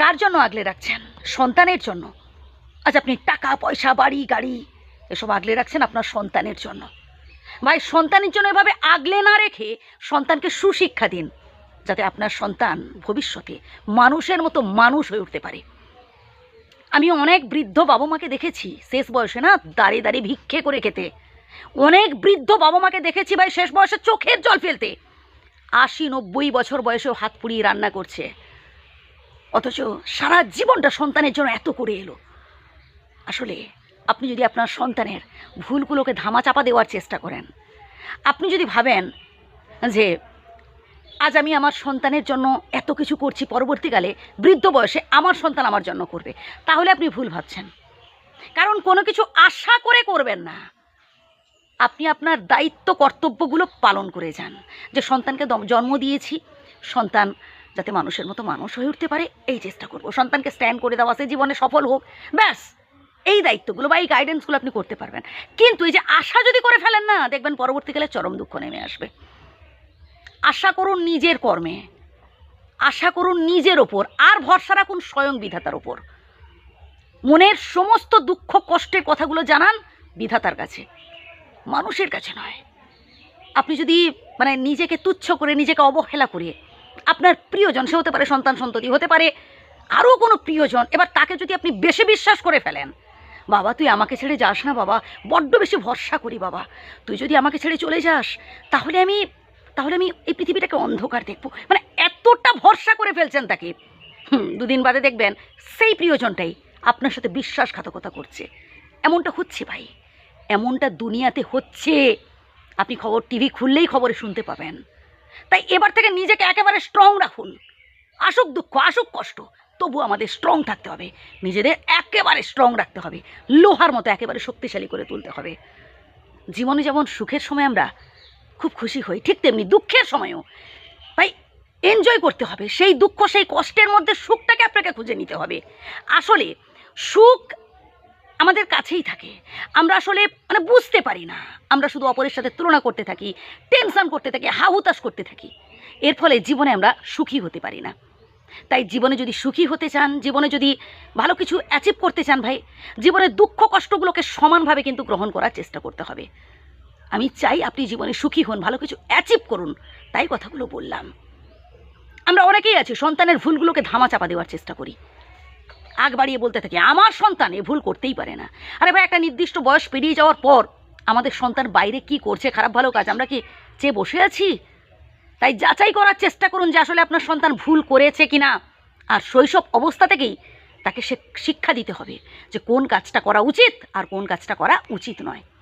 কার জন্য আগলে রাখছেন? সন্তানের জন্য। আজ আপনি টাকা পয়সা বাড়ি গাড়ি এসব আগলে রাখছেন আপনার সন্তানের জন্য। ভাই, সন্তানের জন্য এভাবে আগলে না রেখে সন্তানকে সুশিক্ষা দিন, যাতে আপনার সন্তান ভবিষ্যতে মানুষের মতো মানুষ হয়ে উঠতে পারে। আমি অনেক বৃদ্ধ বাবা মাকে দেখেছি শেষ বয়সে না দাঁড়িয়ে দাঁড়িয়ে ভিক্ষে করে খেতে। অনেক বৃদ্ধ বাবা মাকে দেখেছি ভাই শেষ বয়সে চোখের জল ফেলতে। 80-90 বছর বয়সেও হাত পুড়িয়ে রান্না করছে, অথচ সারা জীবনটা সন্তানের জন্য এত করে এলো। আসলে আপনি যদি আপনার সন্তানের ভুলগুলোকে ধামাচাপা দেওয়ার চেষ্টা করেন, আপনি যদি ভাবেন যে আজ আমি আমার সন্তানের জন্য এত কিছু করছি, পরবর্তীকালে বৃদ্ধ বয়সে আমার সন্তান আমার জন্য করবে, তাহলে আপনি ভুল ভাবছেন। কারণ কোনো কিছু আশা করে করবেন না। আপনি আপনার দায়িত্ব কর্তব্যগুলো পালন করে যান, যে সন্তানকে জন্ম দিয়েছি, সন্তান যাতে মানুষের মতো মানুষ হয়ে উঠতে পারে এই চেষ্টা করব, সন্তানকে স্ট্যান্ড করে দেওয়া, সে জীবনে সফল হোক, ব্যাস এই দায়িত্বগুলো বা এই গাইডেন্সগুলো আপনি করতে পারবেন। কিন্তু এই যে আশা যদি করে ফেলেন না, দেখবেন পরবর্তীকালে চরম দুঃখ নেমে আসবে। আশা করুন নিজের কর্মে, আশা করুন নিজের ওপর, আর ভরসা রাখুন স্বয়ং বিধাতার ওপর। মনের সমস্ত দুঃখ কষ্টের কথাগুলো জানান বিধাতার কাছে, মানুষের কাছে নয়। আপনি যদি নিজেকে তুচ্ছ করে, নিজেকে অবহেলা করে আপনার প্রিয়জন, সে হতে পারে সন্তান সন্ততি, হতে পারে আরও কোনো প্রিয়জন, এবার তাকে যদি আপনি বেশি বিশ্বাস করে ফেলেন, বাবা তুই আমাকে ছেড়ে যাস না বাবা, বড্ড বেশি ভরসা করি বাবা, তুই যদি আমাকে ছেড়ে চলে যাস তাহলে আমি এই পৃথিবীটাকে অন্ধকার দেখবো, এতটা ভরসা করে ফেলছেন তাকে। দুদিন বাদে দেখবেন সেই প্রিয়জনটাই আপনার সাথে বিশ্বাসঘাতকতা করছে। এমনটা হচ্ছে ভাই, এমনটা দুনিয়াতে হচ্ছে। আপনি খবর টিভি খুললেই খবরে শুনতে পাবেন। তাই এবার থেকে নিজেকে একেবারে স্ট্রং রাখুন। আসুক দুঃখ, আসুক কষ্ট, তবু আমাদের স্ট্রং থাকতে হবে, নিজেদের একেবারে স্ট্রং রাখতে হবে, লোহার মতো একেবারে শক্তিশালী করে তুলতে হবে। জীবনে যেমন সুখের সময় আমরা খুব খুশি হই, ঠিক তেমনি দুঃখের সময়ও ভাই এনজয় করতে হবে। সেই দুঃখ, সেই কষ্টের মধ্যে সুখটাকে আপনাকে খুঁজে নিতে হবে। আসলে সুখ আমাদের কাছেই থাকে, আমরা আসলে বুঝতে পারি না। আমরা শুধু অপরের সাথে তুলনা করতে থাকি, টেনশন করতে থাকি, হাহুতাশ করতে থাকি। এর ফলে জীবনে আমরা সুখী হতে পারি না। তাই জীবনে যদি সুখী হতে চান, জীবনে যদি ভালো কিছু অ্যাচিভ করতে চান ভাই, জীবনের দুঃখ কষ্টগুলোকে সমানভাবে কিন্তু গ্রহণ করার চেষ্টা করতে হবে। আমি চাই আপনি জীবনে সুখী হন, ভালো কিছু অ্যাচিভ করুন, তাই কথাগুলো বললাম। আমরা অনেকেই আছি সন্তানের ভুলগুলোকে ধামাচাপা দেওয়ার চেষ্টা করি, আগ বাড়িয়ে বলতে থাকি আমার সন্তান এ ভুল করতেই পারে না। আরে ভাই, একটা নির্দিষ্ট বয়স পেরিয়ে যাওয়ার পর আমাদের সন্তান বাইরে কি করছে, খারাপ ভালো কাজ, আমরা কি চেয়ে বসে আছি? তাই যাচাই করার চেষ্টা করুন যে আসলে আপনার সন্তান ভুল করেছে কিনা। আর শৈশব অবস্থা থেকেই তাকে শিক্ষা দিতে হবে যে কোন কাজটা করা উচিত আর কোন কাজটা করা উচিত নয়।